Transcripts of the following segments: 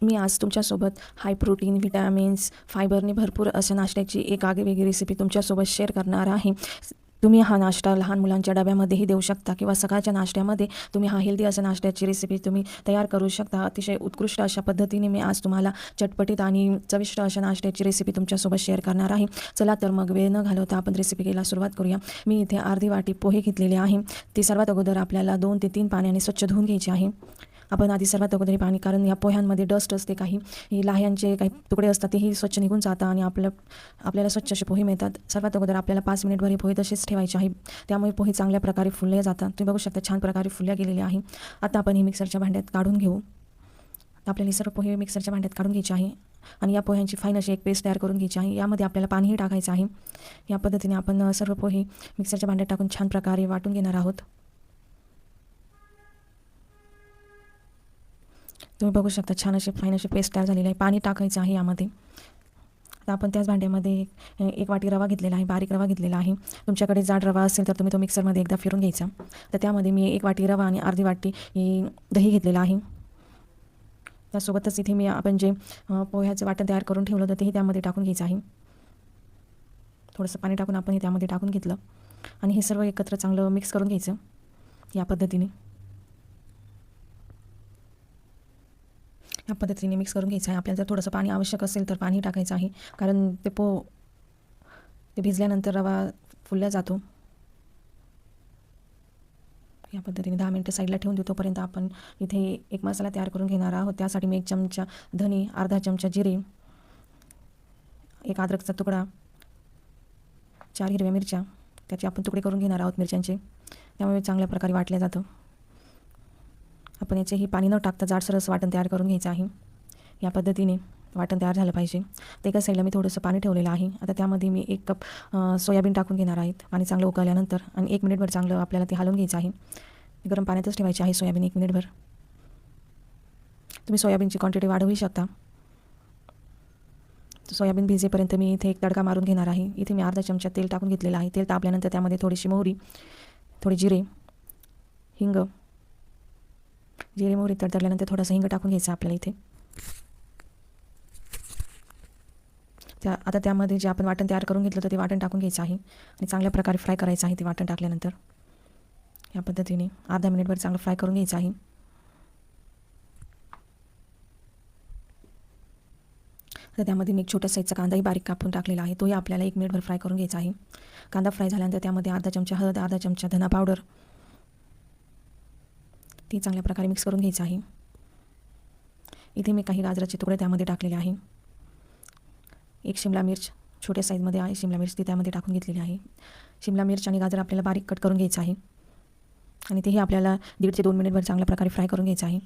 मी आज तुमच्यासोबत high protein, vitamins, फायबरने भरपूर अशा नाश्त्याची एक आगळीवेगळी रेसिपी तुमच्यासोबत शेअर करणार आहे. तुम्ही हा नाश्ता लहान मुलांच्या डब्यामध्येही देऊ शकता किंवा सकाळच्या नाश्त्यामध्ये तुम्ही हा हेल्दी अशा नाश्त्याची रेसिपी तुम्ही तयार करू शकता. अतिशय उत्कृष्ट अशा पद्धतीने मी आज तुम्हाला चटपटीत आणि चविष्ट अशा नाश्त्याची रेसिपी तुमच्यासोबत शेअर करणार आहे. चला तर मग वेळ न घालवता आपण रेसिपीला सुरुवात करूया. मी इथे अर्धी वाटी पोहे घेतलेले आहे. ते सर्वात अगोदर आपल्याला 2 ते 3 पाण्याने स्वच्छ धुवून घ्यायचे आहे. आपण आधी सर्वात अगोदर पाणी, कारण या पोह्यांमध्ये डस्ट असते, काही लाह्यांचे काही तुकडे असतात, तेही स्वच्छ निघून जातात आणि आपल्याला स्वच्छ असे पोहे मिळतात. सर्वात अगोदर आपल्याला 5 मिनिटभर हे पोहे तसेच ठेवायचे आहे. त्यामुळे पोहे चांगल्या प्रकारे फुलले जातात. तुम्ही बघू शकता छान प्रकारे फुलल्या गेलेले आहे. आता आपण हे मिक्सरच्या भांड्यात काढून घेऊ. आपल्याला हे सर्व पोहे मिक्सरच्या भांड्यात काढून घ्यायचे आहे आणि या पोह्यांची फाईन अशी एक पेस्ट तयार करून घ्यायची आहे. यामध्ये आपल्याला पाणीही टाकायचं आहे. या पद्धतीने आपण सर्व पोहे मिक्सरच्या भांड्यात टाकून छान प्रकारे वाटून घेणार आहोत. तुम्ही बघू शकता छान अशी फाईन अशी पेस्ट तयार झालेली आहे. पाणी टाकायचं आहे यामध्ये. आता आपण त्याच भांड्यामध्ये 1 वाटी रवा घेतलेला आहे, बारीक रवा घेतलेला आहे. तुमच्याकडे जाड रवा असेल तर तुम्ही तो मिक्सरमध्ये एकदा फिरून घ्यायचा. तर त्यामध्ये मी 1 वाटी रवा आणि अर्धी वाटी दही घेतलेलं आहे. त्यासोबतच इथे मी आपण जे पोह्याचं वाटण तयार करून ठेवलं होतं तेही त्यामध्ये टाकून घ्यायचं आहे. थोडंसं पाणी टाकून आपण हे त्यामध्ये टाकून घेतलं आणि हे सर्व एकत्र चांगलं मिक्स करून घ्यायचं या पद्धतीने. या पद्धतीने मिक्स करून घ्यायचं आहे. आपल्याला जर थोडंसं पाणी आवश्यक असेल तर पाणी टाकायचं आहे, कारण ते भिजल्यानंतर रवा फुलला जातो. या पद्धतीने 10 मिनिटं साईडला ठेवून देऊ. तोपर्यंत आपण इथे एक मसाला तयार करून घेणार आहोत. त्यासाठी मी 1 चमचा धने, अर्धा चमचा जिरे, 1 अद्रकचा तुकडा, 4 हिरव्या मिरच्या त्याचे आपण तुकडे करून घेणार आहोत मिरच्यांचे. त्यामुळे चांगल्या प्रकारे वाटलं जातं. आपण याचेही पाणी न टाकता जाडसर असं वाटण तयार करून घ्यायचं आहे. या पद्धतीने वाटण तयार झालं पाहिजे. तर एका साईडला मी थोडंसं पाणी ठेवलेलं आहे. आता त्यामध्ये मी 1 कप सोयाबीन टाकून घेणार आहेत. पाणी चांगलं उकळल्यानंतर आणि 1 मिनिटभर चांगलं आपल्याला ते हलवून घ्यायचं आहे. गरम पाण्यातच ठेवायचे आहे सोयाबीन 1 मिनिटभर. तुम्ही सोयाबीनची क्वांटिटी वाढवू शकता. सोयाबीन भिजेपर्यंत मी इथे एक तडका मारून घेणार आहे. इथे मी अर्धा चमचा तेल टाकून घेतलेलं आहे. तेल तापल्यानंतर त्यामध्ये थोडीशी मोहरी, थोडी जिरे, हिंग, जिरे मोहरी तडतडल्यानंतर थोडंसं हिंग टाकून घ्यायचं आपल्याला इथे. आता त्यामध्ये जे आपण वाटण तयार करून घेतलं होतं ते वाटण टाकून घ्यायचं आहे आणि चांगल्या प्रकारे फ्राय करायचं आहे ते वाटण टाकल्यानंतर. या पद्धतीने अर्धा मिनिटभर चांगलं फ्राय करून घ्यायचं आहे. तर त्यामध्ये मी एक छोट्या साईजचा कांदाही बारीक कापून टाकलेला आहे. तोही आपल्याला 1 मिनिटभर फ्राय करून घ्यायचा आहे. कांदा फ्राय झाल्यानंतर त्यामध्ये अर्धा चमचा हळद, अर्धा चमचा धना पावडर, ती चांगल्या प्रकारे मिक्स करून घ्यायचं आहे. इथे मी काही गाजराचे तुकडे त्यामध्ये टाकलेले आहे. 1 शिमला मिर्च छोट्या साईजमध्ये आहे शिमला मिर्च, ती त्यामध्ये टाकून घेतलेली आहे. शिमला मिर्च आणि गाजर आपल्याला बारीक कट करून घ्यायचं आहे आणि तेही आपल्याला 1.5 ते 2 मिनिटभर चांगल्या प्रकारे फ्राय करून घ्यायचं आहे.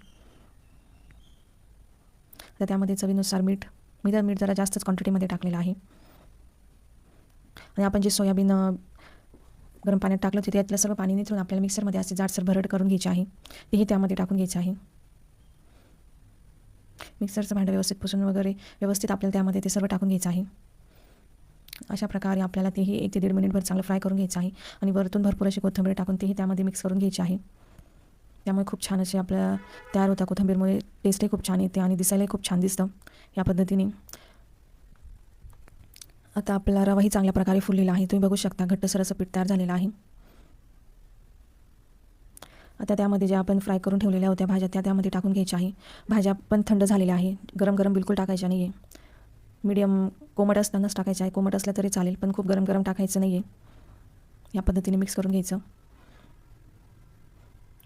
तर त्यामध्ये चवीनुसार मीठ जरा जास्तच क्वांटिटीमध्ये टाकलेलं आहे. आणि आपण जे सोयाबीन गरम पाण्यात टाकलं होतं त्यातलं सर्व पाणी निथळून आपल्याला मिक्सरमध्ये असे जाडसर भरड करून घ्यायचे आहे. तेही त्यामध्ये टाकून घ्यायचं आहे. मिक्सरचं भांडं व्यवस्थित पुसून वगैरे व्यवस्थित आपल्याला त्यामध्ये ते सर्व टाकून घ्यायचं आहे. अशा प्रकारे आपल्याला तेही 1 ते 1.5 मिनिटभर चांगलं फ्राय करून घ्यायचं आहे आणि वरतून भरपूर अशी कोथिंबीर टाकून तेही त्यामध्ये मिक्स करून घ्यायची आहे. त्यामुळे खूप छान असे आपल्याला तयार होतं. कोथिंबीरमुळे टेस्टही खूप छान येते आणि दिसायलाही खूप छान दिसतं या पद्धतीने. आता आपला रवाही चांगल्या प्रकारे फुललेला आहे. तुम्ही बघू शकता घट्टसर असं पीठ तयार झालेलं आहे. आता त्यामध्ये ज्या आपण फ्राय करून ठेवलेल्या होत्या भाज्या त्यामध्ये टाकून घ्यायच्या आहे. भाज्या पण थंड झालेल्या आहे. गरम गरम बिलकुल टाकायच्या नाही आहे. मीडियम कोमट असतानाच टाकायचं आहे. कोमट असलं तरी चालेल, पण खूप गरम गरम टाकायचं नाही आहे. या पद्धतीने मिक्स करून घ्यायचं.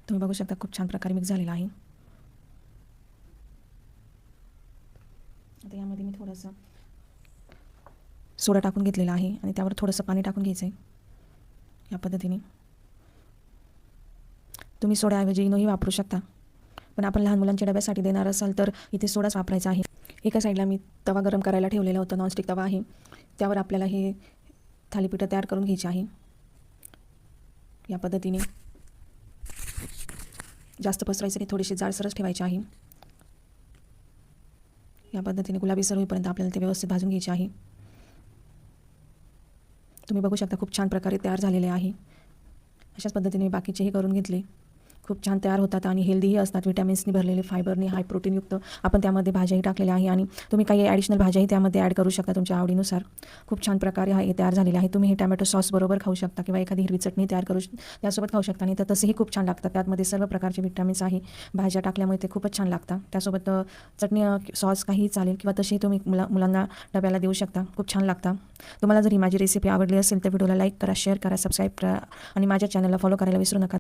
तुम्ही बघू शकता खूप छान प्रकारे मिक्स झालेला आहे. आता यामध्ये मी थोडंसं सोडा टाकून घेतलेला आहे आणि त्यावर थोडंसं पाणी टाकून घ्यायचं आहे. या पद्धतीने तुम्ही सोड्याऐवजी इनोही वापरू शकता, पण आपण लहान मुलांच्या डब्यासाठी देणार असाल तर इथे सोडाच वापरायचा आहे. एका साईडला मी तवा गरम करायला ठेवलेला होता. नॉनस्टिक तवा आहे. त्यावर आपल्याला हे थालीपीठं तयार करून घ्यायची आहे. या पद्धतीने जास्त पसरायचं नाही, थोडीशी जाडसरच ठेवायची आहे. या पद्धतीने गुलाबीसर होईपर्यंत आपल्याला ते व्यवस्थित भाजून घ्यायचे आहे. तुम्ही बघू शकता खूप छान प्रकारे तयार झालेले आहे. अशाच पद्धतीने बाकीचेही करून घेतले. खूप छान तयार होतात आणि हेल्दीही असतात. विटॅमिन्सनी भरलेले, फायबरनी, हाय प्रोटीनयुक्त. आपण त्यामध्ये भाज्याही टाकलेल्या आहे आणि तुम्ही काही ॲडिशनल भाज्याही त्यामध्ये ॲड करू शकता तुमच्या आवडीनुसार. खूप छान प्रकारे हे तयार झालेले आहे. तुम्ही हे टोमॅटो सॉस बरोबर खाऊ शकता किंवा एखादी हिरवी चटणी तयार करू त्यासोबत खाऊ शकता. आणि तर तसेही खूप छान लागतात. त्यामध्ये सर्व प्रकारचे विटॅमिन्स आहे. भाज्या टाकल्यामुळे ते खूपच छान लागतात. त्यासोबत चटणी सॉस काहीही चालेल किंवा तसेही तुम्ही मुलांना डब्याला देऊ शकता. खूप छान लागतं. तुम्हाला जर ही माझी रेसिपी आवडली असेल तर व्हिडिओला लाईक करा, शेअर करा, सबस्क्राईब करा आणि माझ्या चॅनलला फॉलो करायला विसरू नका.